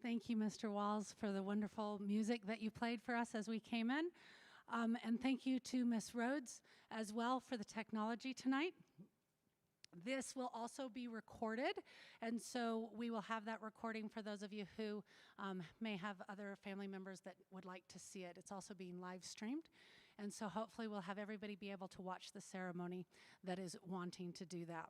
Thank you, Mr. Walls, for the wonderful music that you played for us as we came in. And thank you to Ms. Rhodes as well for the technology tonight. This will also be recorded, and so we will have that recording for those of you who may have other family members that would like to see it. It's also being live streamed, and so hopefully we'll have everybody be able to watch the ceremony that is wanting to do that.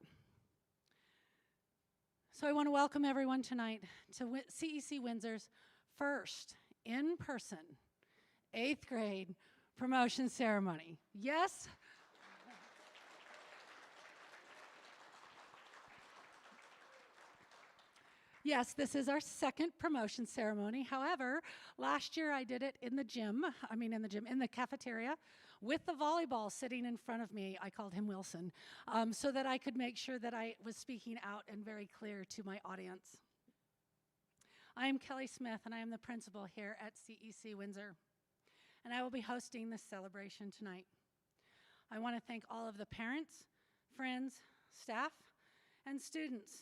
So I want to welcome everyone tonight to CEC Windsor's first in-person 8th grade promotion ceremony. Yes? Yes, this is our second promotion ceremony. However, last year I did it in the cafeteria, with the volleyball sitting in front of me. I called him Wilson, so that I could make sure that I was speaking out and very clear to my audience. I am Kelly Smith, and I am the principal here at CEC Windsor, and I will be hosting this celebration tonight. I want to thank all of the parents, friends, staff, and students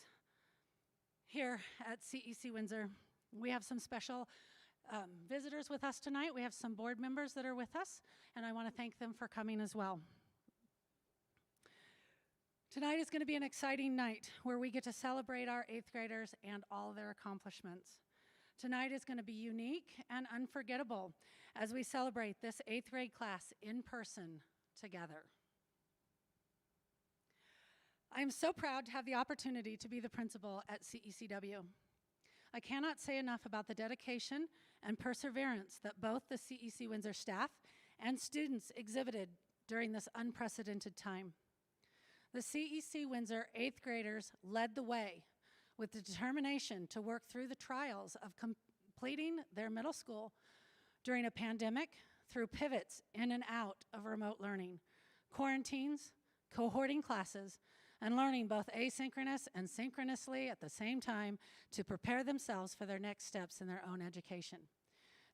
here at CEC Windsor. We have some special visitors with us tonight. We have some board members that are with us, and I want to thank them for coming as well. Tonight is going to be an exciting night where we get to celebrate our 8th graders and all their accomplishments. Tonight is going to be unique and unforgettable as we celebrate this 8th grade class in person together. I am so proud to have the opportunity to be the principal at CECW. I cannot say enough about the dedication and perseverance that both the CEC Windsor staff and students exhibited during this unprecedented time. The CEC Windsor 8th graders led the way with the determination to work through the trials of completing their middle school during a pandemic, through pivots in and out of remote learning, quarantines, cohorting classes, and learning both asynchronous and synchronously at the same time to prepare themselves for their next steps in their own education.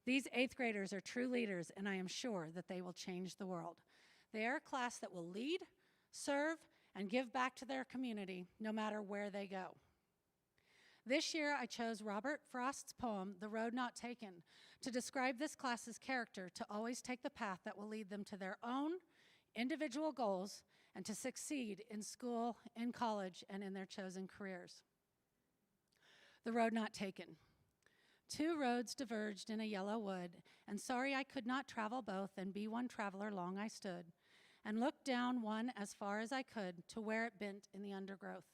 These 8th graders are true leaders, and I am sure that they will change the world. They are a class that will lead, serve, and give back to their community no matter where they go. This year, I chose Robert Frost's poem, The Road Not Taken, to describe this class's character to always take the path that will lead them to their own individual goals and to succeed in school, in college, and in their chosen careers. The road not taken. 2 roads diverged in a yellow wood, and sorry I could not travel both, and be one traveler long I stood, and looked down one as far as I could to where it bent in the undergrowth.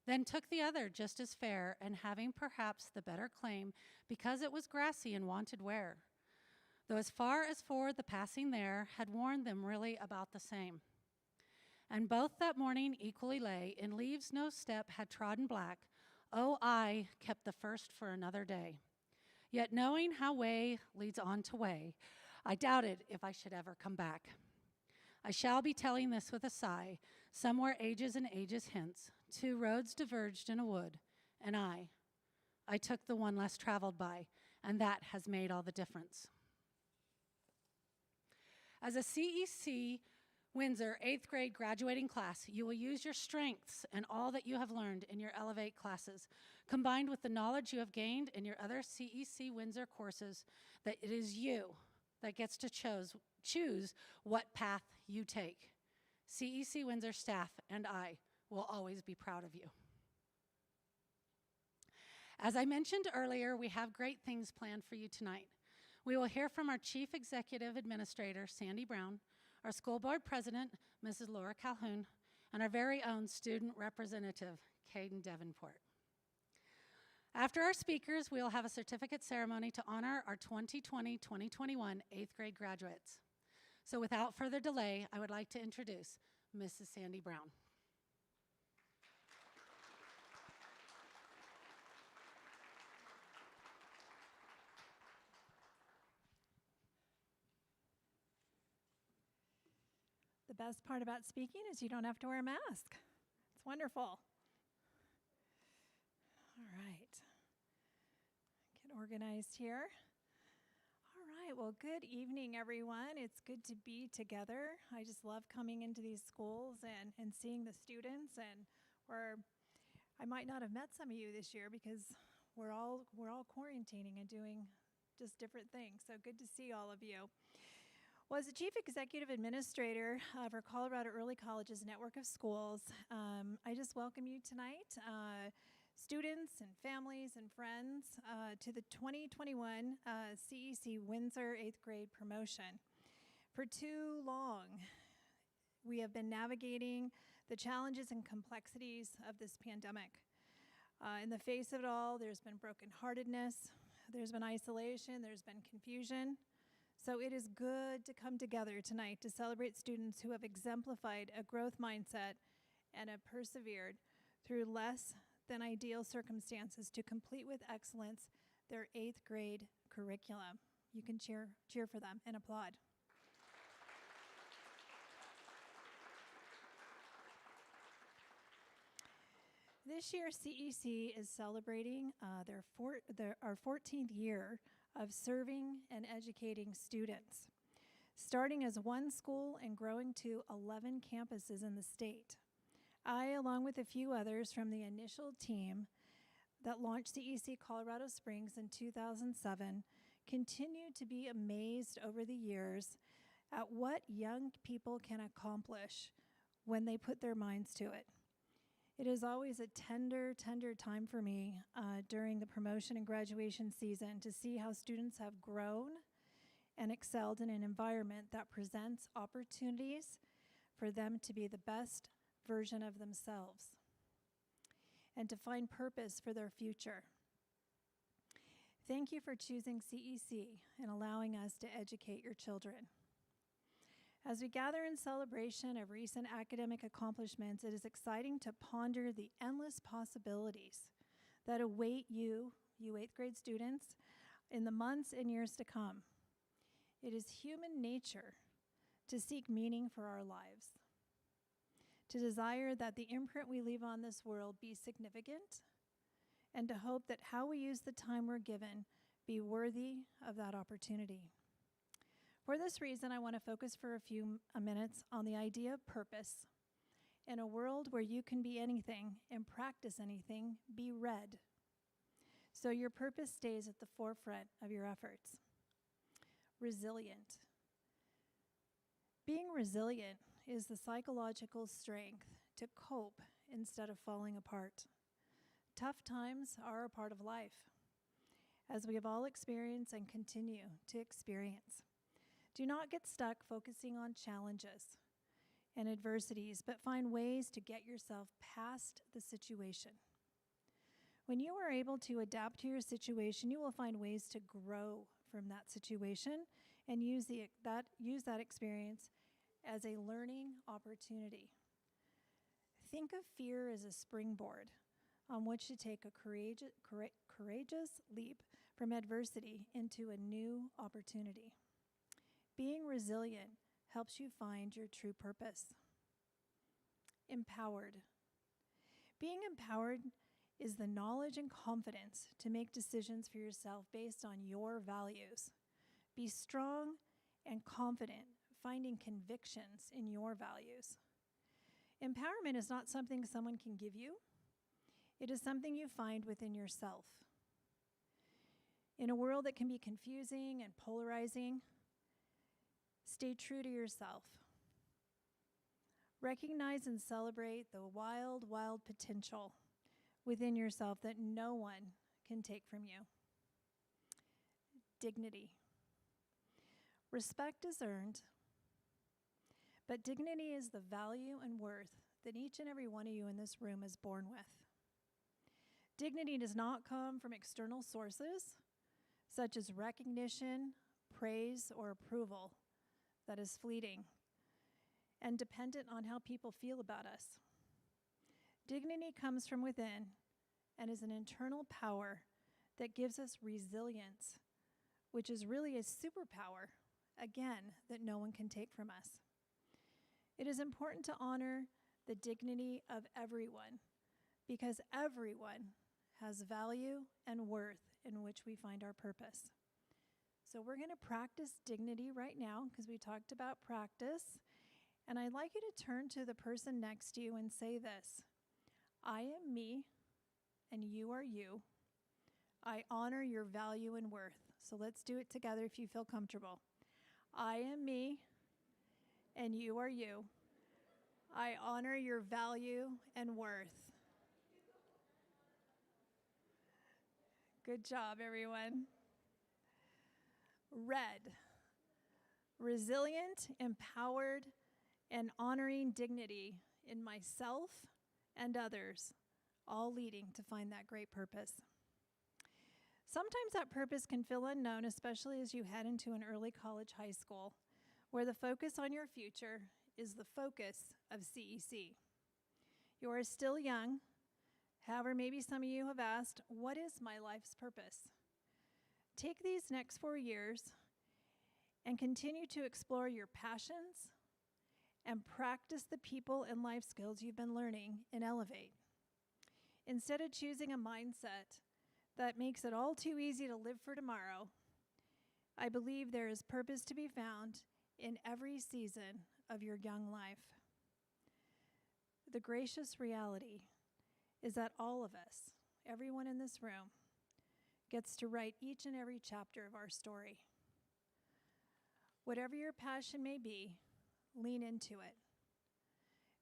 Then took the other just as fair, and having perhaps the better claim, because it was grassy and wanted wear. Though as far as forward the passing there had warned them really about the same. And both that morning equally lay, in leaves no step had trodden black. Oh, I kept the first for another day. Yet knowing how way leads on to way, I doubted if I should ever come back. I shall be telling this with a sigh, somewhere ages and ages hence, 2 roads diverged in a wood, and I took the one less traveled by, and that has made all the difference. As a CEC Windsor 8th grade graduating class, you will use your strengths and all that you have learned in your Elevate classes, combined with the knowledge you have gained in your other CEC Windsor courses, that it is you that gets to choose what path you take. CEC Windsor staff and I will always be proud of you. As I mentioned earlier, we have great things planned for you tonight. We will hear from our Chief Executive Administrator, Sandy Brown, our School Board President, Mrs. Laura Calhoun, and our very own Student Representative, Caden Davenport. After our speakers, we will have a certificate ceremony to honor our 2020-2021 8th grade graduates. So without further delay, I would like to introduce Mrs. Sandy Brown. The best part about speaking is you don't have to wear a mask. It's wonderful. All right. Get organized here. All right, well, good evening, everyone. It's good to be together. I just love coming into these schools and seeing the students, and I might not have met some of you this year because we're all quarantining and doing just different things. So good to see all of you. Well, as the Chief Executive Administrator for Colorado Early College's network of schools, I just welcome you tonight, students and families and friends, to the 2021 CEC Windsor 8th grade promotion. For too long, we have been navigating the challenges and complexities of this pandemic. In the face of it all, there's been brokenheartedness, there's been isolation, there's been confusion. So it is good to come together tonight to celebrate students who have exemplified a growth mindset and have persevered through less than ideal circumstances to complete with excellence their 8th grade curriculum. You can cheer for them and applaud. This year, CEC is celebrating our 14th year of serving and educating students, starting as one school and growing to 11 campuses in the state. I, along with a few others from the initial team that launched CEC Colorado Springs in 2007, continue to be amazed over the years at what young people can accomplish when they put their minds to it. It is always a tender time for me during the promotion and graduation season to see how students have grown and excelled in an environment that presents opportunities for them to be the best version of themselves and to find purpose for their future. Thank you for choosing CEC and allowing us to educate your children. As we gather in celebration of recent academic accomplishments, it is exciting to ponder the endless possibilities that await you 8th grade students, in the months and years to come. It is human nature to seek meaning for our lives, to desire that the imprint we leave on this world be significant, and to hope that how we use the time we're given be worthy of that opportunity. For this reason, I want to focus for a few minutes on the idea of purpose. In a world where you can be anything and practice anything, be read, so your purpose stays at the forefront of your efforts. Resilient. Being resilient is the psychological strength to cope instead of falling apart. Tough times are a part of life, as we have all experienced and continue to experience. Do not get stuck focusing on challenges and adversities, but find ways to get yourself past the situation. When you are able to adapt to your situation, you will find ways to grow from that situation and use that experience as a learning opportunity. Think of fear as a springboard on which to take a courageous leap from adversity into a new opportunity. Being resilient helps you find your true purpose. Empowered. Being empowered is the knowledge and confidence to make decisions for yourself based on your values. Be strong and confident, finding convictions in your values. Empowerment is not something someone can give you. It is something you find within yourself. In a world that can be confusing and polarizing, stay true to yourself. Recognize and celebrate the wild potential within yourself that no one can take from you. Dignity. Respect is earned, but dignity is the value and worth that each and every one of you in this room is born with. Dignity does not come from external sources, such as recognition, praise, or approval that is fleeting and dependent on how people feel about us. Dignity comes from within and is an internal power that gives us resilience, which is really a superpower, again, that no one can take from us. It is important to honor the dignity of everyone because everyone has value and worth in which we find our purpose. So we're going to practice dignity right now because we talked about practice. And I'd like you to turn to the person next to you and say this: I am me and you are you. I honor your value and worth. So let's do it together if you feel comfortable. I am me, and you are you. I honor your value and worth. Good job, everyone. Red, resilient, empowered, and honoring dignity in myself and others, all leading to find that great purpose. Sometimes that purpose can feel unknown, especially as you head into an early college, high school, where the focus on your future is the focus of CEC. You are still young. However, maybe some of you have asked, what is my life's purpose? Take these next 4 years and continue to explore your passions and practice the people and life skills you've been learning and elevate. Instead of choosing a mindset that makes it all too easy to live for tomorrow, I believe there is purpose to be found in every season of your young life. The gracious reality is that all of us, everyone in this room, gets to write each and every chapter of our story. Whatever your passion may be, lean into it.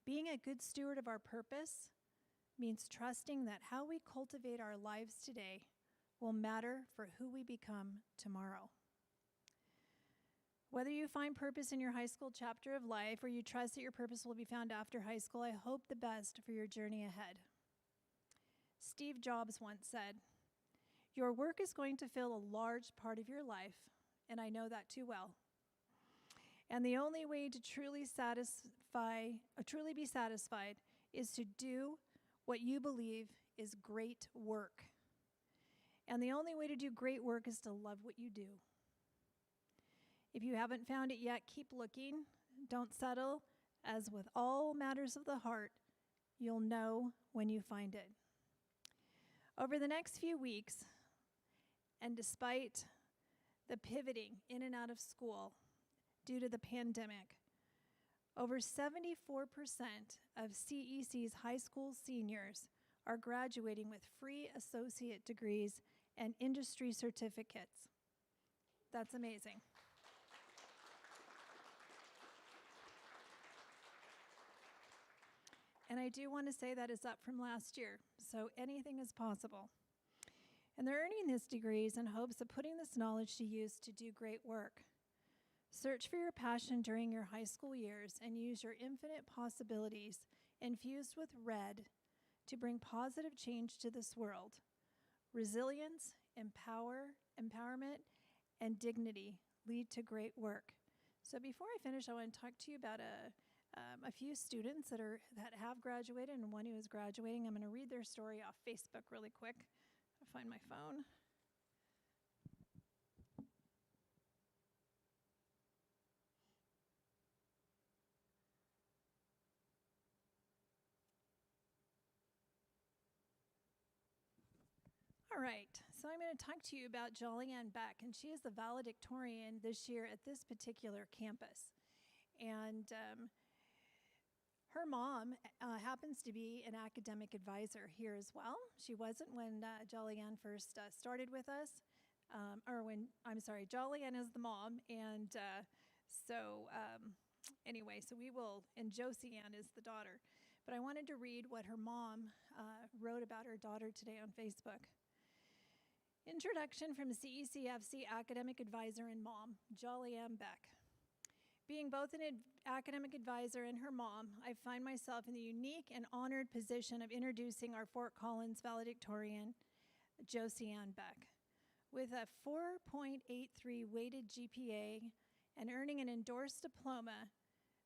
Being a good steward of our purpose means trusting that how we cultivate our lives today will matter for who we become tomorrow. Whether you find purpose in your high school chapter of life or you trust that your purpose will be found after high school, I hope the best for your journey ahead. Steve Jobs once said, "Your work is going to fill a large part of your life, and I know that too well. And the only way to truly be satisfied is to do what you believe is great work. And the only way to do great work is to love what you do." If you haven't found it yet, keep looking. Don't settle, as with all matters of the heart, you'll know when you find it. Over the next few weeks, and despite the pivoting in and out of school due to the pandemic, over 74% of CEC's high school seniors are graduating with free associate degrees and industry certificates. That's amazing. And I do want to say that is up from last year, so anything is possible. And they're earning these degrees in hopes of putting this knowledge to use to do great work. Search for your passion during your high school years and use your infinite possibilities infused with red to bring positive change to this world. Resilience, empowerment, and dignity lead to great work. So before I finish, I want to talk to you about a few students that have graduated and one who is graduating. I'm going to read their story off Facebook really quick. I'll find my phone. All right, so I'm going to talk to you about Julianne Beck, and she is the valedictorian this year at this particular campus. And her mom happens to be an academic advisor here as well. She wasn't when Julianne first started with us, Julianne is the mom, and and Josianne is the daughter. But I wanted to read what her mom wrote about her daughter today on Facebook. Introduction from CECFC academic advisor and mom, Julianne Beck. Being both an academic advisor and her mom, I find myself in the unique and honored position of introducing our Fort Collins valedictorian, Josianne Beck. With a 4.83 weighted GPA and earning an endorsed diploma,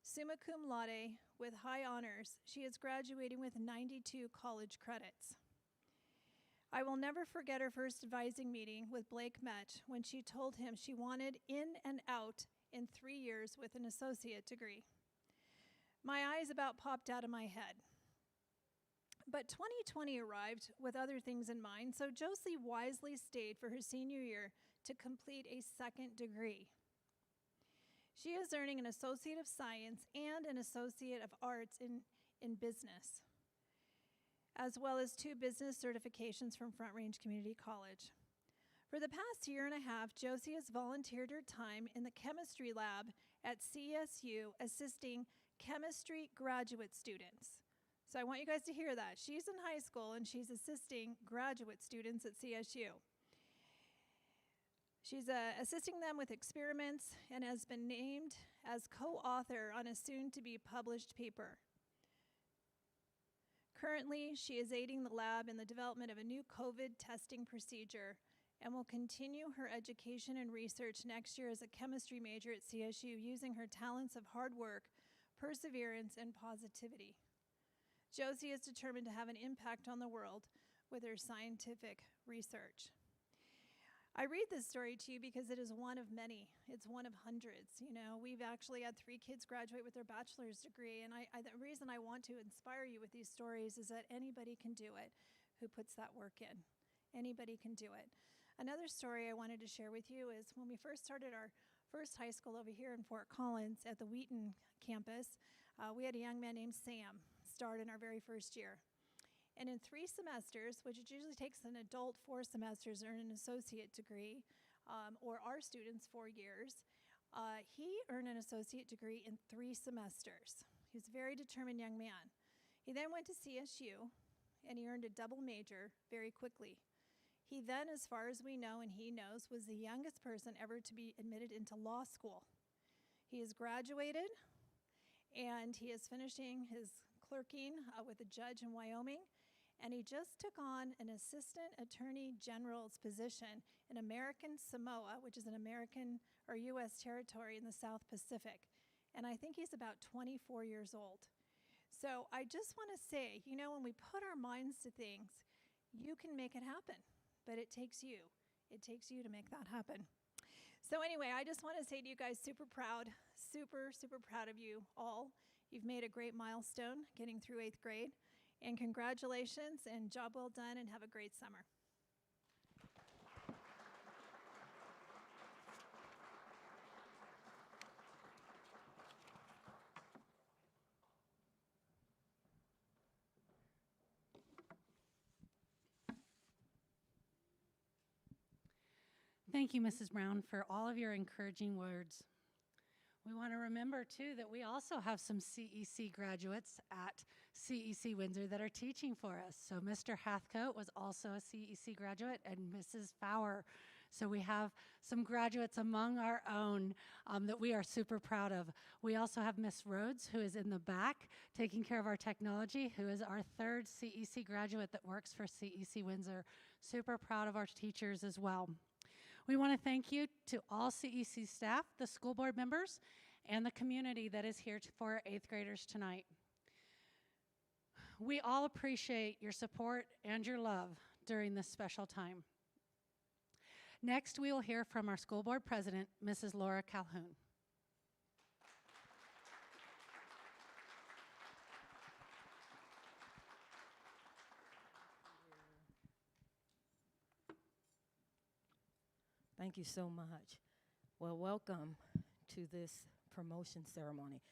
summa cum laude with high honors, she is graduating with 92 college credits. I will never forget her first advising meeting with Blake Metch when she told him she wanted in and out in 3 years with an associate degree. My eyes about popped out of my head. But 2020 arrived with other things in mind, so Josie wisely stayed for her senior year to complete a second degree. She is earning an Associate of Science and an Associate of Arts in Business, as well as 2 business certifications from Front Range Community College. For the past year and a half, Josie has volunteered her time in the chemistry lab at CSU assisting chemistry graduate students. So I want you guys to hear that. She's in high school and she's assisting graduate students at CSU. She's assisting them with experiments and has been named as co-author on a soon-to-be published paper. Currently, she is aiding the lab in the development of a new COVID testing procedure and will continue her education and research next year as a chemistry major at CSU using her talents of hard work, perseverance, and positivity. Josie is determined to have an impact on the world with her scientific research. I read this story to you because it is one of many. It's one of hundreds. You know, we've actually had 3 kids graduate with their bachelor's degree, and the reason I want to inspire you with these stories is that anybody can do it who puts that work in. Anybody can do it. Another story I wanted to share with you is when we first started our first high school over here in Fort Collins at the Wheaton campus, we had a young man named Sam start in our very first year. And in 3 semesters, which it usually takes an adult 4 semesters to earn an associate degree, or our students 4 years, he earned an associate degree in 3 semesters. He was a very determined young man. He then went to CSU, and he earned a double major very quickly. He then, as far as we know and he knows, was the youngest person ever to be admitted into law school. He has graduated, and he is finishing his clerking with a judge in Wyoming, and he just took on an assistant attorney general's position in American Samoa, which is an American or U.S. territory in the South Pacific. And I think he's about 24 years old. So I just want to say, you know, when we put our minds to things, you can make it happen, but it takes you. It takes you to make that happen. So anyway, I just want to say to you guys, super proud, super proud of you all. You've made a great milestone getting through 8th grade. And congratulations, and job well done, and have a great summer. Thank you, Mrs. Brown, for all of your encouraging words. We want to remember, too, that we also have some CEC graduates at CEC Windsor that are teaching for us. So Mr. Hathcote was also a CEC graduate, and Mrs. Fowler. So we have some graduates among our own that we are super proud of. We also have Miss Rhodes, who is in the back, taking care of our technology, who is our 3rd CEC graduate that works for CEC Windsor. Super proud of our teachers as well. We want to thank you to all CEC staff, the school board members, and the community that is here for our 8th graders tonight. We all appreciate your support and your love during this special time. Next, we will hear from our school board president, Mrs. Laura Calhoun. Thank you so much. Well, welcome to this promotion ceremony.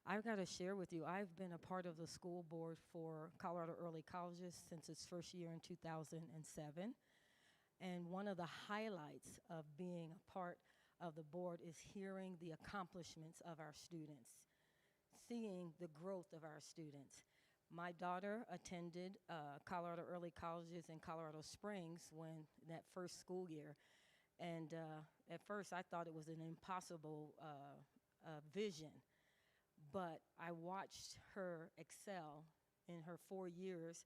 I've got to share with you, I've been a part of the school board for Colorado Early Colleges since its first year in 2007. And one of the highlights of being a part of the board is hearing the accomplishments of our students, seeing the growth of our students. My daughter attended Colorado Early Colleges in Colorado Springs when that first school year. And at first, I thought it was an impossible vision. But I watched her excel in her 4 years,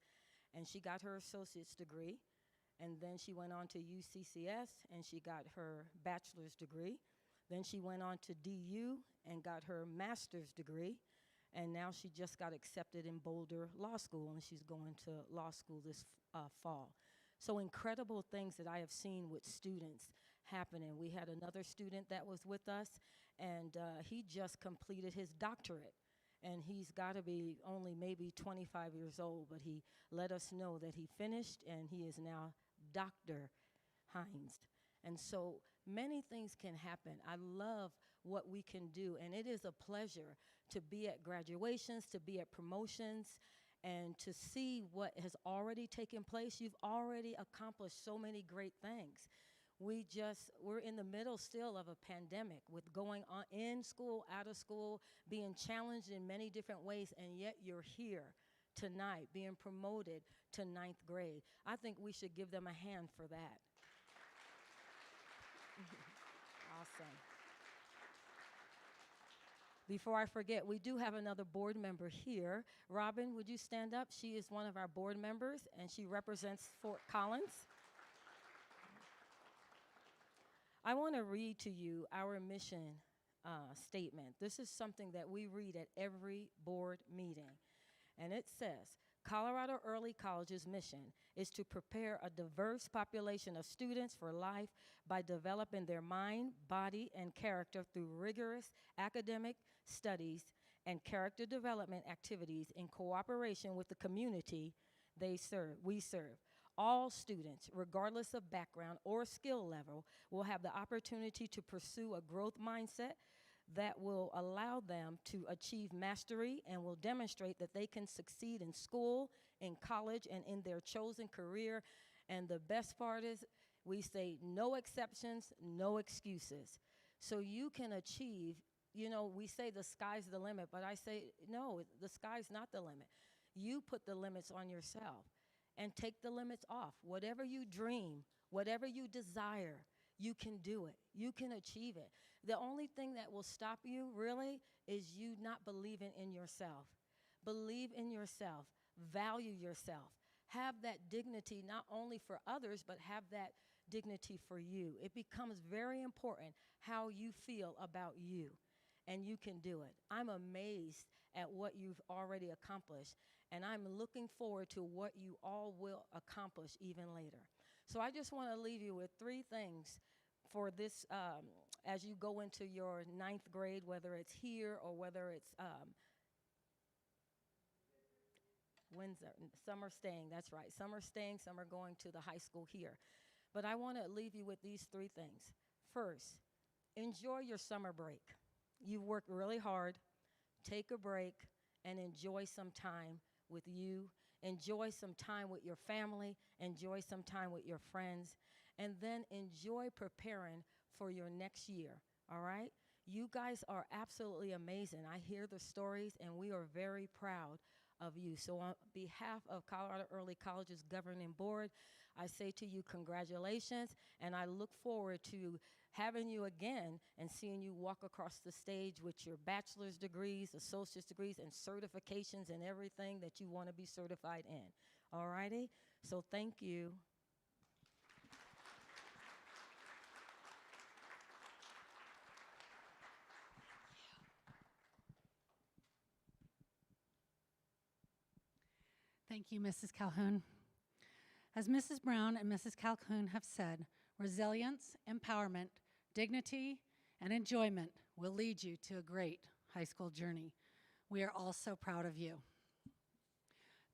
and she got her associate's degree. And then she went on to UCCS, and she got her bachelor's degree. Then she went on to DU and got her master's degree. And now she just got accepted in Boulder Law School, and she's going to law school this fall. So incredible things that I have seen with students happening. We had another student that was with us, and he just completed his doctorate. And he's got to be only maybe 25 years old, but he let us know that he finished, and he is now Dr. Hines. And so many things can happen. I love what we can do, and it is a pleasure to be at graduations, to be at promotions, and to see what has already taken place. You've already accomplished so many great things. We're in the middle still of a pandemic with going on in school, out of school, being challenged in many different ways, and yet you're here tonight being promoted to 9th grade. I think we should give them a hand for that. Awesome. Before I forget, we do have another board member here. Robin, would you stand up? She is one of our board members, and she represents Fort Collins. I want to read to you our mission statement. This is something that we read at every board meeting. And it says, Colorado Early College's mission is to prepare a diverse population of students for life by developing their mind, body, and character through rigorous academic studies and character development activities in cooperation with the community we serve. All students, regardless of background or skill level, will have the opportunity to pursue a growth mindset that will allow them to achieve mastery and will demonstrate that they can succeed in school, in college, and in their chosen career. And the best part is we say no exceptions, no excuses. So you can achieve, we say the sky's the limit, but I say no, the sky's not the limit. You put the limits on yourself and take the limits off. Whatever you dream, whatever you desire, you can do it. You can achieve it. The only thing that will stop you, really, is you not believing in yourself. Believe in yourself. Value yourself. Have that dignity not only for others, but have that dignity for you. It becomes very important how you feel about you, and you can do it. I'm amazed at what you've already accomplished, and I'm looking forward to what you all will accomplish even later. So I just want to leave you with 3 things for this as you go into your 9th grade, whether it's here or whether it's Windsor. Some are staying, that's right. Some are staying, some are going to the high school here. But I want to leave you with these 3 things. First, enjoy your summer break. You worked really hard. Take a break and enjoy some time with you. Enjoy some time with your family. Enjoy some time with your friends. And then enjoy preparing for your next year, all right? You guys are absolutely amazing. I hear the stories, and we are very proud of you. So on behalf of Colorado Early College's governing board, I say to you congratulations, and I look forward to having you again and seeing you walk across the stage with your bachelor's degrees, associate's degrees, and certifications and everything that you want to be certified in. All righty? So thank you. Thank you, Mrs. Calhoun. As Mrs. Brown and Mrs. Calhoun have said, resilience, empowerment, dignity, and enjoyment will lead you to a great high school journey. We are all so proud of you.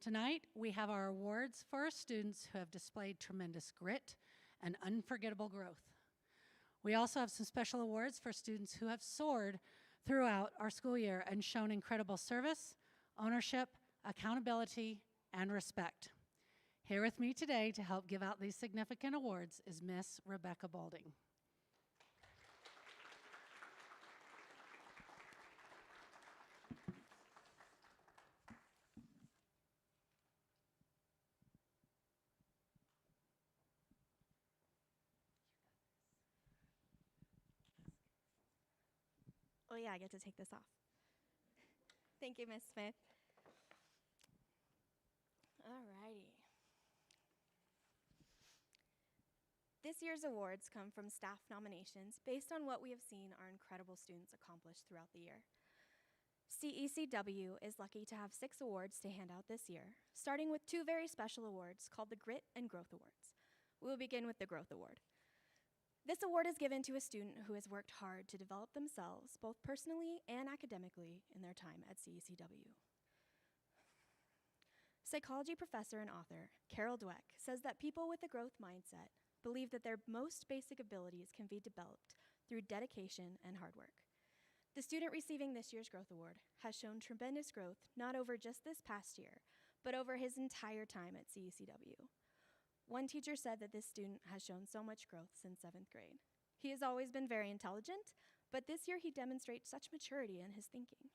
Tonight, we have our awards for our students who have displayed tremendous grit and unforgettable growth. We also have some special awards for students who have soared throughout our school year and shown incredible service, ownership, accountability, and respect. Here with me today to help give out these significant awards is Miss Rebecca Balding. Oh yeah, I get to take this off. Thank you, Ms. Smith. Alrighty. This year's awards come from staff nominations based on what we have seen our incredible students accomplish throughout the year. CECW is lucky to have 6 awards to hand out this year, starting with 2 very special awards called the Grit and Growth Awards. We will begin with the Growth Award. This award is given to a student who has worked hard to develop themselves, both personally and academically, in their time at CECW. Psychology professor and author Carol Dweck says that people with a growth mindset believe that their most basic abilities can be developed through dedication and hard work. The student receiving this year's Growth Award has shown tremendous growth not over just this past year, but over his entire time at CECW. One teacher said that this student has shown so much growth since 7th grade. He has always been very intelligent, but this year he demonstrates such maturity in his thinking.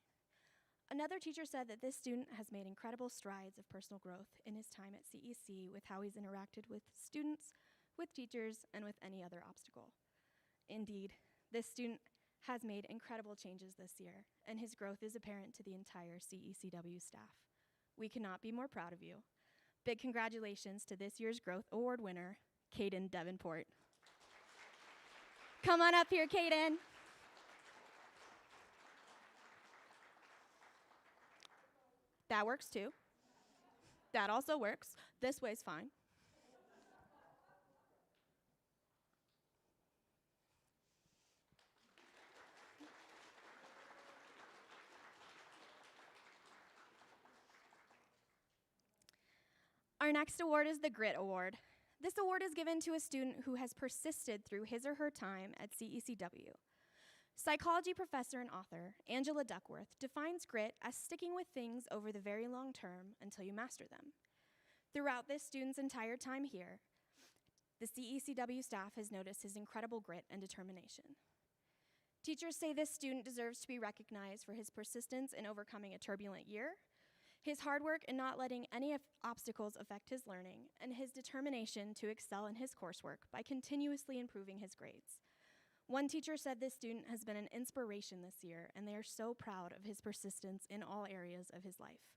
Another teacher said that this student has made incredible strides of personal growth in his time at CEC with how he's interacted with students, with teachers, and with any other obstacle. Indeed, this student has made incredible changes this year, and his growth is apparent to the entire CECW staff. We cannot be more proud of you. Big congratulations to this year's Growth Award winner, Caden Davenport. Come on up here, Caden. That works too. That also works. This way's fine. Our next award is the Grit Award. This award is given to a student who has persisted through his or her time at CECW. Psychology professor and author Angela Duckworth defines grit as sticking with things over the very long term until you master them. Throughout this student's entire time here, the CECW staff has noticed his incredible grit and determination. Teachers say this student deserves to be recognized for his persistence in overcoming a turbulent year, his hard work in not letting any obstacles affect his learning, and his determination to excel in his coursework by continuously improving his grades. One teacher said this student has been an inspiration this year, and they are so proud of his persistence in all areas of his life.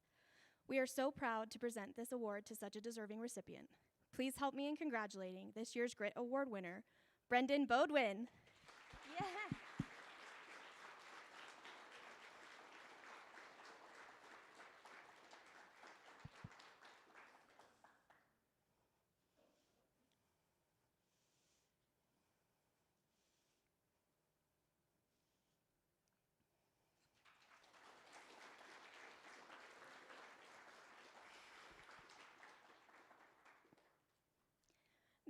We are so proud to present this award to such a deserving recipient. Please help me in congratulating this year's Grit Award winner, Brendan Bodwin. Yeah.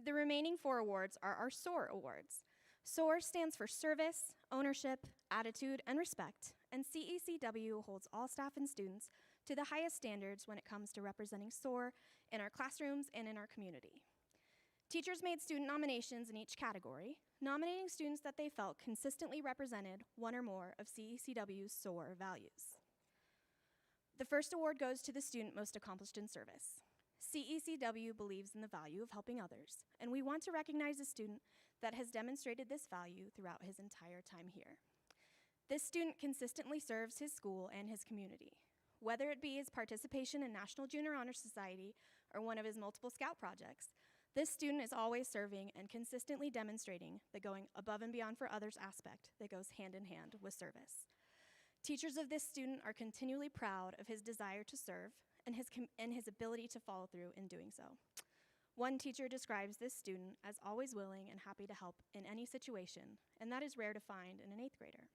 The remaining 4 awards are our Soar Awards. Soar stands for Service, Ownership, Attitude, and Respect, and CECW holds all staff and students to the highest standards when it comes to representing SOAR in our classrooms and in our community. Teachers made student nominations in each category, nominating students that they felt consistently represented one or more of CECW's SOAR values. The first award goes to the student most accomplished in service. CECW believes in the value of helping others, and we want to recognize a student that has demonstrated this value throughout his entire time here. This student consistently serves his school and his community, whether it be his participation in National Junior Honor Society or one of his multiple scout projects. This student is always serving and consistently demonstrating the going above and beyond for others aspect that goes hand in hand with service. Teachers of this student are continually proud of his desire to serve and his ability to follow through in doing so. One teacher describes this student as always willing and happy to help in any situation, and that is rare to find in an 8th grader.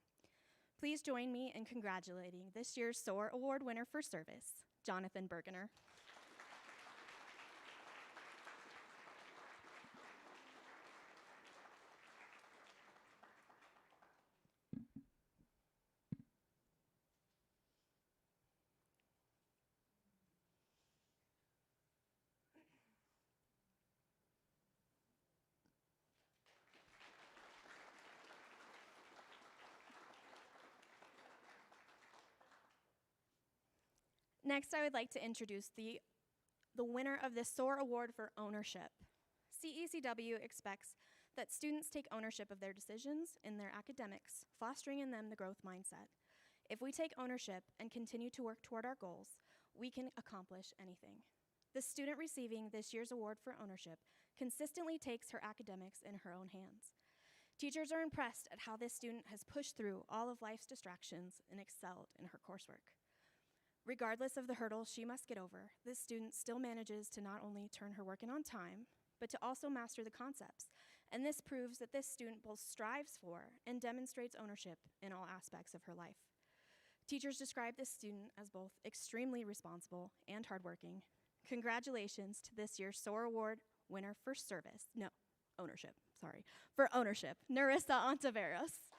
Please join me in congratulating this year's SOAR Award winner for service, Jonathan Bergener. Next, I would like to introduce the winner of the SOAR Award for Ownership. CECW expects that students take ownership of their decisions in their academics, fostering in them the growth mindset. If we take ownership and continue to work toward our goals, we can accomplish anything. The student receiving this year's award for ownership consistently takes her academics in her own hands. Teachers are impressed at how this student has pushed through all of life's distractions and excelled in her coursework. Regardless of the hurdles she must get over, this student still manages to not only turn her work in on time, but to also master the concepts. And this proves that this student both strives for and demonstrates ownership in all aspects of her life. Teachers describe this student as both extremely responsible and hardworking. Congratulations to this year's SOAR Award winner for ownership, Narissa Ontiveros.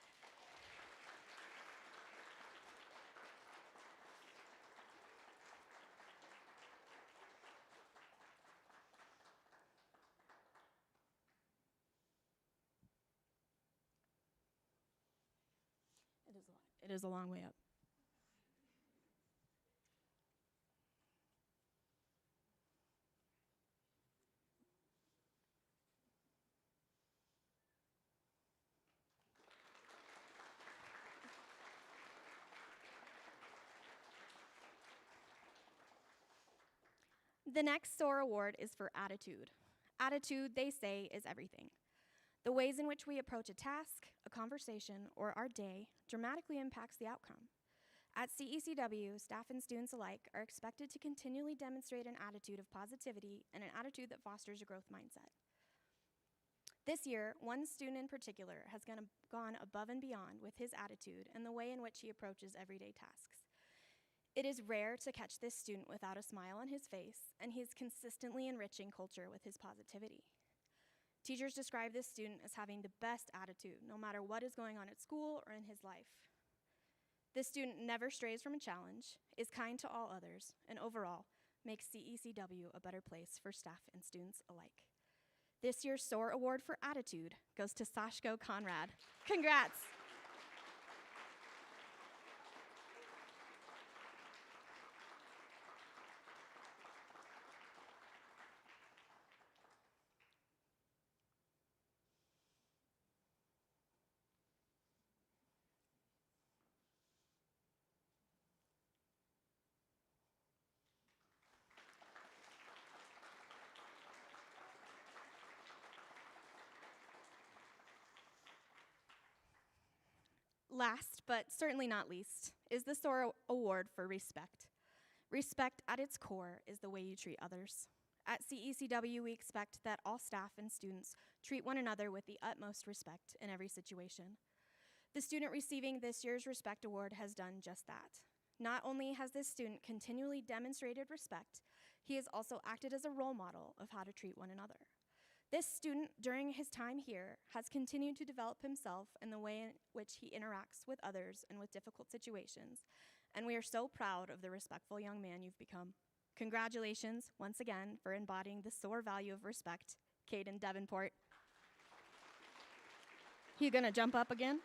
It is a long way up. The next SOAR Award is for attitude. Attitude, they say, is everything. The ways in which we approach a task, a conversation, or our day dramatically impacts the outcome. At CECW, staff and students alike are expected to continually demonstrate an attitude of positivity and an attitude that fosters a growth mindset. This year, one student in particular has gone above and beyond with his attitude and the way in which he approaches everyday tasks. It is rare to catch this student without a smile on his face, and he is consistently enriching culture with his positivity. Teachers describe this student as having the best attitude, no matter what is going on at school or in his life. This student never strays from a challenge, is kind to all others, and overall makes CECW a better place for staff and students alike. This year's SOAR Award for Attitude goes to Sashko Conrad. Congrats! Last, but certainly not least, is the SOAR Award for Respect. Respect at its core is the way you treat others. At CECW, we expect that all staff and students treat one another with the utmost respect in every situation. The student receiving this year's Respect Award has done just that. Not only has this student continually demonstrated respect, he has also acted as a role model of how to treat one another. This student, during his time here, has continued to develop himself in the way in which he interacts with others and with difficult situations, and we are so proud of the respectful young man you've become. Congratulations, once again, for embodying the SOAR value of respect, Caden Davenport. You gonna jump up again?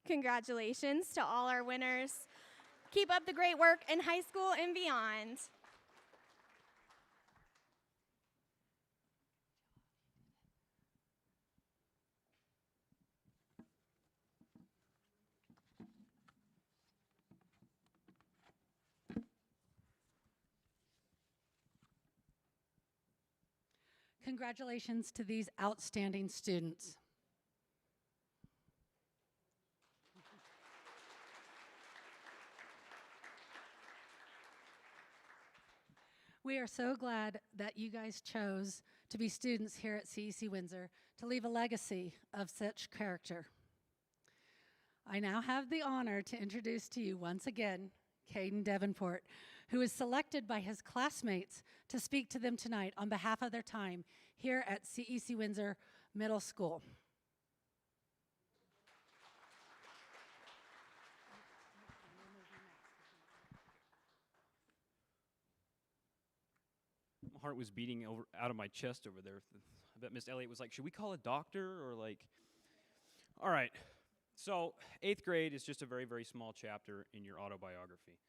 Congratulations to all our winners. Keep up the great work in high school and beyond. Congratulations to these outstanding students. We are so glad that you guys chose to be students here at CEC Windsor to leave a legacy of such character. I now have the honor to introduce to you once again Caden Davenport, who is selected by his classmates to speak to them tonight on behalf of their time here at CEC Windsor Middle School. My heart was beating out of my chest over there. I bet Miss Elliott was like, should we call a doctor or like, all right. So 8th grade is just a very, very small chapter in your autobiography.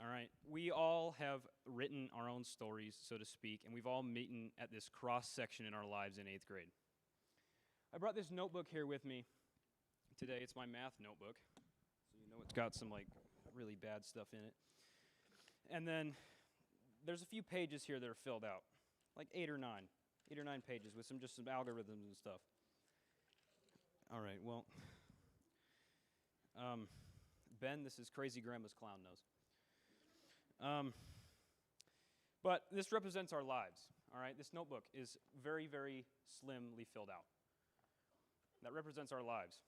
All right. We all have written our own stories, so to speak, and we've all meeting at this cross section in our lives in 8th grade. I brought this notebook here with me today. It's my math notebook. So you know it's got some like really bad stuff in it. And then there's a few pages here that are filled out, like 8 or 9 pages with some algorithms and stuff. All right, well, Ben, this is Crazy Grandma's clown nose. But this represents our lives, all right? This notebook is very, very slimly filled out. That represents our lives.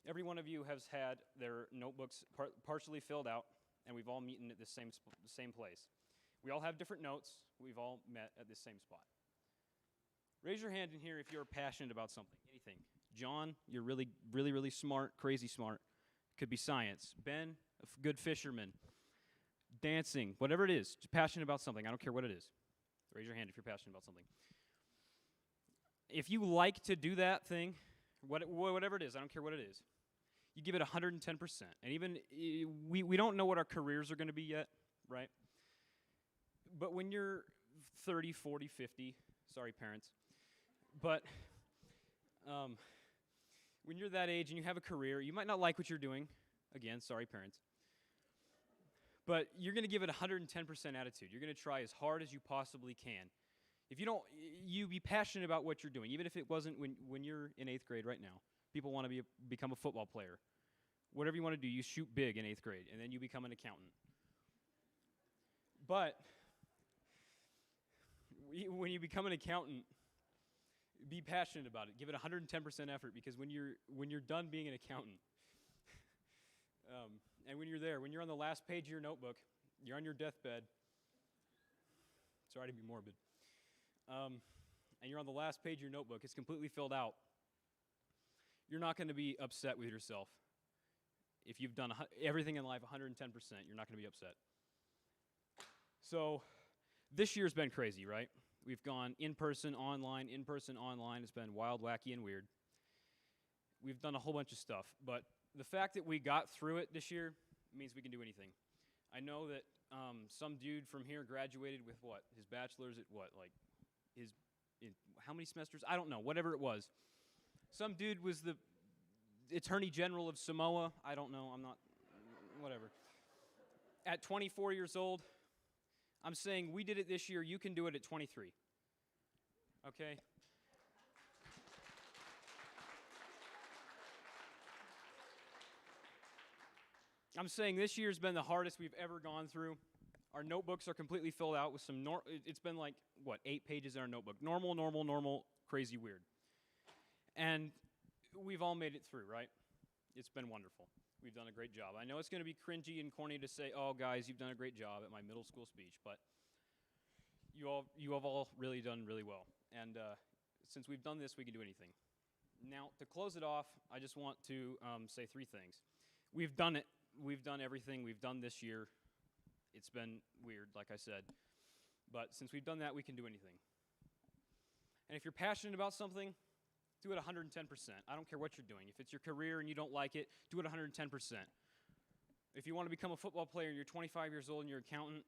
Every one of you has had their notebooks partially filled out, and we've all meeting at the same place. We all have different notes. We've all met at the same spot. Raise your hand in here if you're passionate about something, anything. John, you're really, really, really smart, crazy smart. Could be science. Ben, good fisherman. Dancing, whatever it is, just passionate about something. I don't care what it is. Raise your hand if you're passionate about something. If you like to do that thing, whatever it is, I don't care what it is, you give it 110%. And even, we don't know what our careers are going to be yet, right? But when you're 30, 40, 50, sorry parents, but when you're that age and you have a career, you might not like what you're doing. Again, sorry parents. But you're going to give it 110% attitude. You're going to try as hard as you possibly can. If you don't, you be passionate about what you're doing, even if it wasn't when you're in 8th grade right now. People want to become a football player. Whatever you want to do, you shoot big in 8th grade, and then you become an accountant. But when you become an accountant, be passionate about it. Give it 110% effort, because when you're done being an accountant, and when you're there, when you're on the last page of your notebook, you're on your deathbed. Sorry to be morbid. And you're on the last page of your notebook, it's completely filled out. You're not going to be upset with yourself. If you've done everything in life 110%, you're not going to be upset. So this year's been crazy, right? We've gone in-person, online, in-person, online. It's been wild, wacky, and weird. We've done a whole bunch of stuff, but the fact that we got through it this year means we can do anything. I know that some dude from here graduated with what? His bachelor's at what? Like how many semesters? I don't know, whatever it was. Some dude was the Attorney General of Samoa. I don't know, I'm not, whatever. At 24 years old, I'm saying we did it this year, you can do it at 23. Okay? I'm saying this year's been the hardest we've ever gone through. Our notebooks are completely filled out with some, it's been like, 8 pages in our notebook. Normal, crazy, weird. And we've all made it through, right? It's been wonderful. We've done a great job. I know it's going to be cringy and corny to say, oh, guys, you've done a great job at my middle school speech, but you have all really done really well. And since we've done this, we can do anything. Now, to close it off, I just want to say 3 things. We've done it. We've done everything we've done this year. It's been weird, like I said. But since we've done that, we can do anything. And if you're passionate about something, do it 110%. I don't care what you're doing. If it's your career and you don't like it, do it 110%. If you want to become a football player and you're 25 years old and you're an accountant,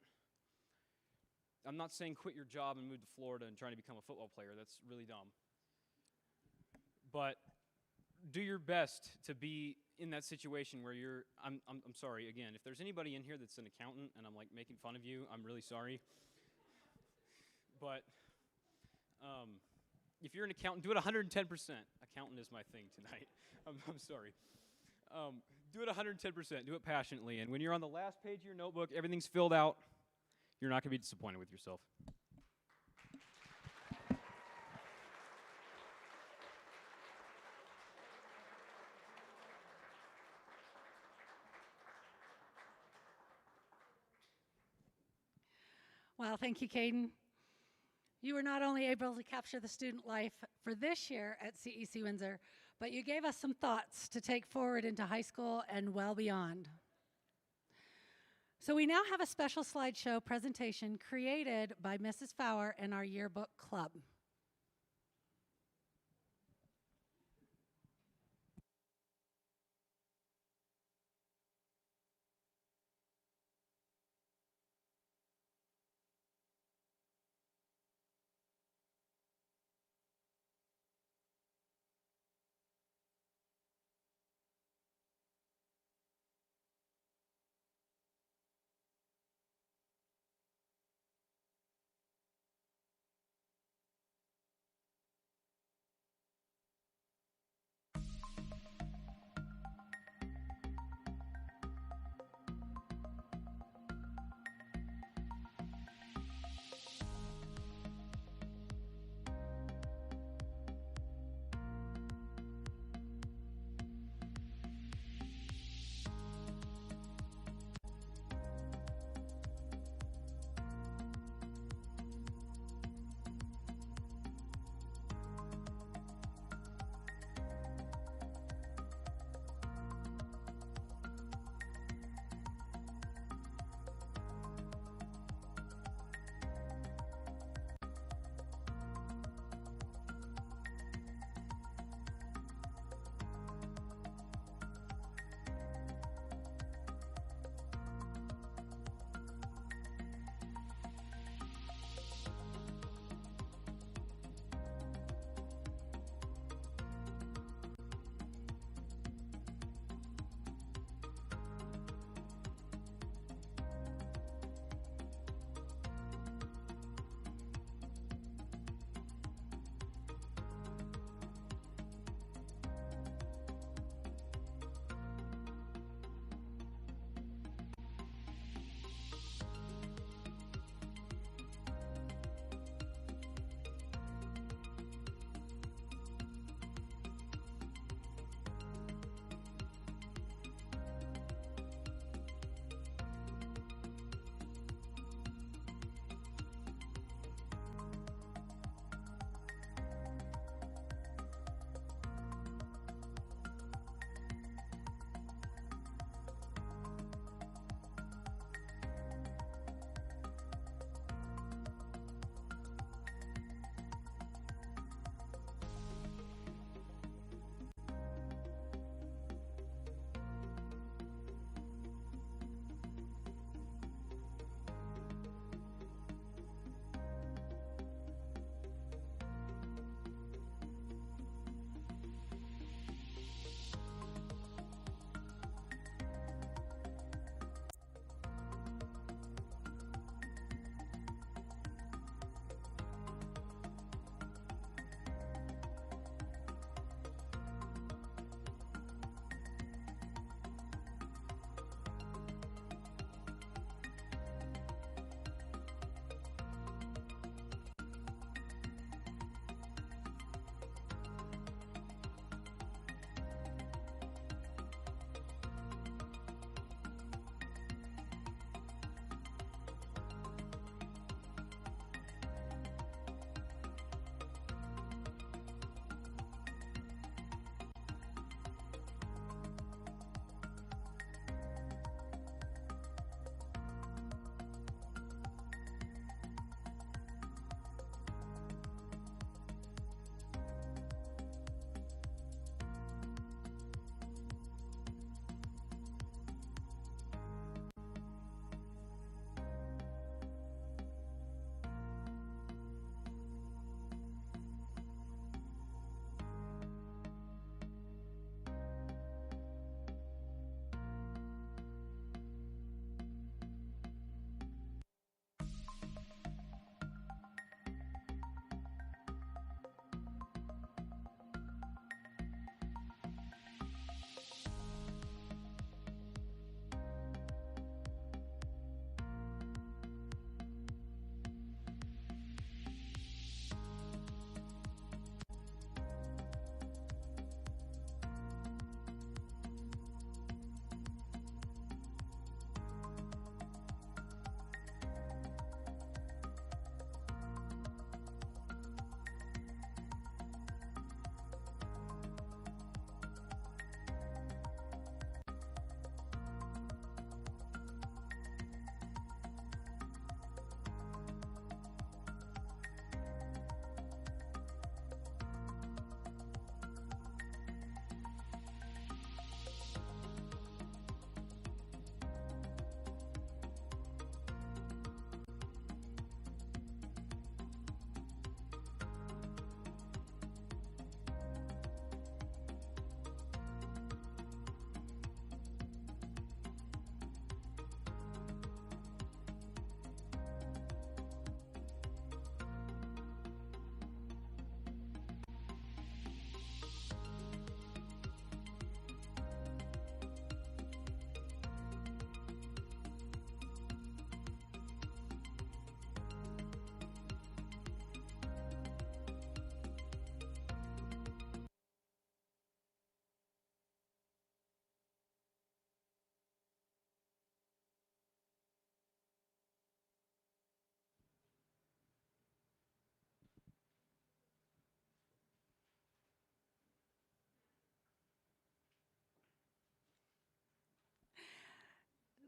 I'm not saying quit your job and move to Florida and try to become a football player. That's really dumb. But do your best to be in that situation where you're, I'm sorry, again, if there's anybody in here that's an accountant and I'm like making fun of you, I'm really sorry. But if you're an accountant, do it 110%. Accountant is my thing tonight. I'm sorry. Do it 110%. Do it passionately. And when you're on the last page of your notebook, everything's filled out, you're not going to be disappointed with yourself. Well, thank you, Caden. You were not only able to capture the student life for this year at CEC Windsor, but you gave us some thoughts to take forward into high school and well beyond. So we now have a special slideshow presentation created by Mrs. Fowler and our yearbook club.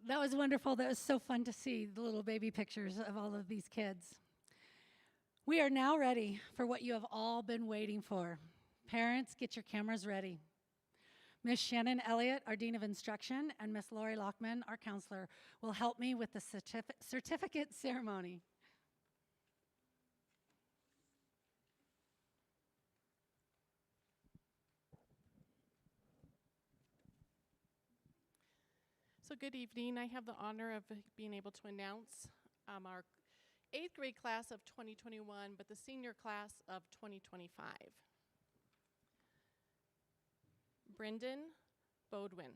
That was wonderful. That was so fun to see the little baby pictures of all of these kids. We are now ready for what you have all been waiting for. Parents, get your cameras ready. Ms. Shannon Elliott, our Dean of Instruction, and Ms. Lori Lockman, our counselor, will help me with the certificate ceremony. So good evening. I have the honor of being able to announce our 8th grade class of 2021, but the senior class of 2025. Brendan Bodwin.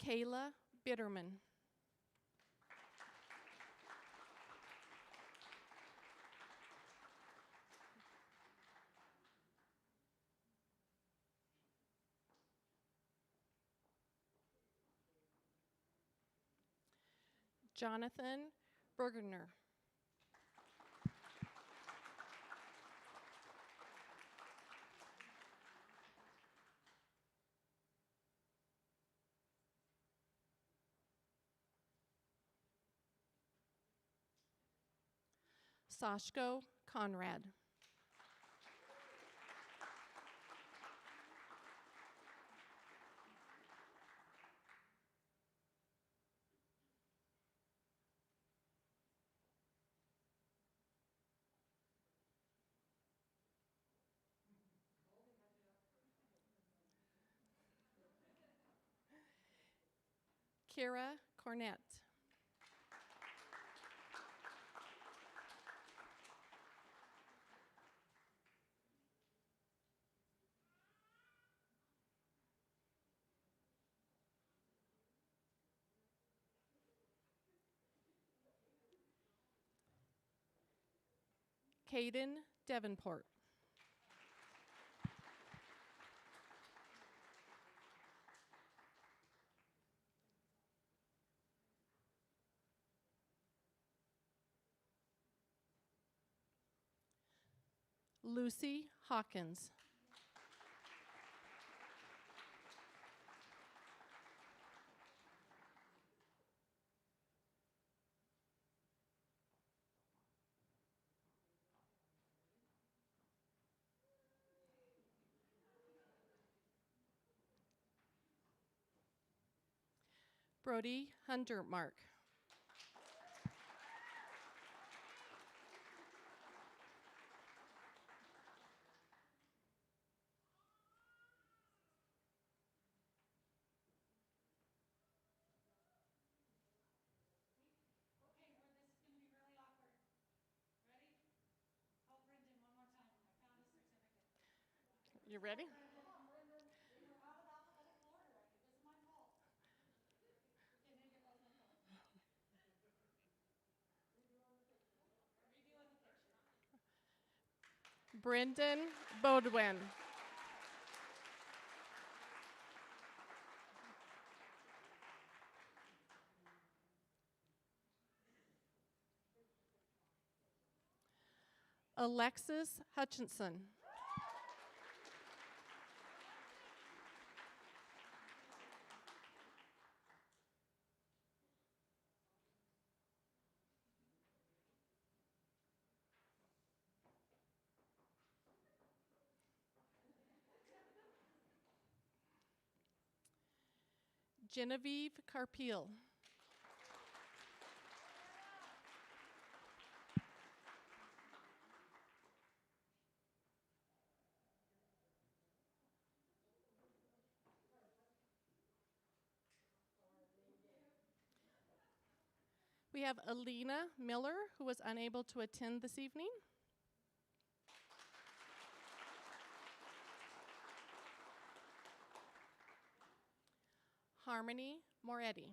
Kayla Bitterman. Jonathan Bergener. Sashko Conrad. Kira Cornett. Caden Davenport. Lucy Hawkins. Brody Hundermark. You ready? Brendan Bodwin. Alexis Hutchinson. Genevieve Carpeel. We have Alina Miller, who was unable to attend this evening. Harmony Moretti.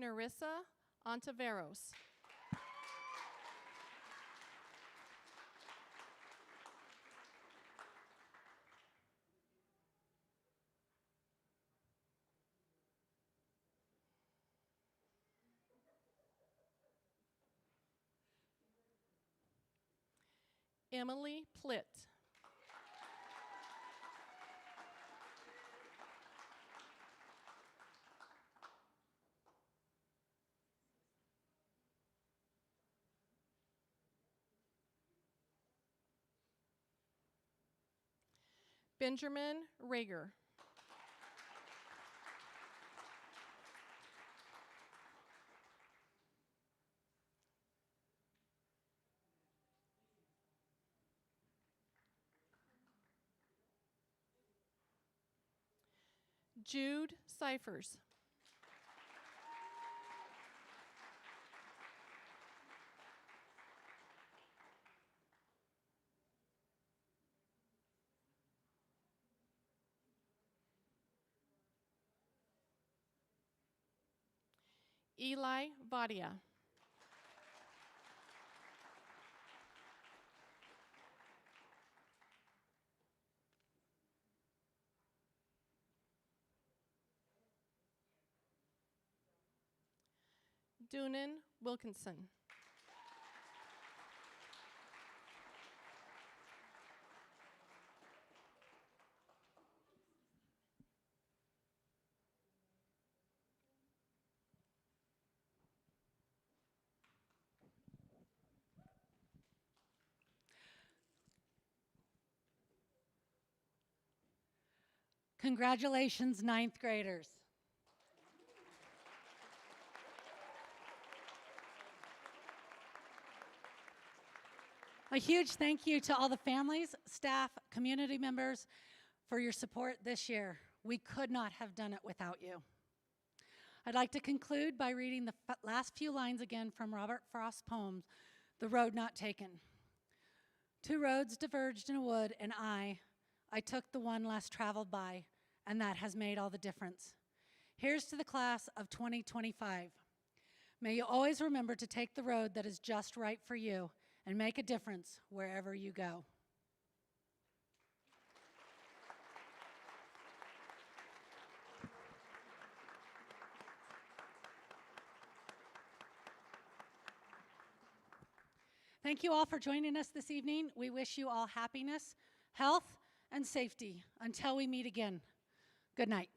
Nerissa Ontiveros. Emily Plitt. Benjamin Rager. Jude Cyphers. Eli Vadia. Doonan Wilkinson. Congratulations, ninth graders. A huge thank you to all the families, staff, community members for your support this year. We could not have done it without you. I'd like to conclude by reading the last few lines again from Robert Frost's poem, The Road Not Taken. Two roads diverged in a wood, and I took the one less traveled by, and that has made all the difference. Here's to the class of 2025. May you always remember to take the road that is just right for you and make a difference wherever you go. Thank you all for joining us this evening. We wish you all happiness, health, and safety until we meet again. Good night.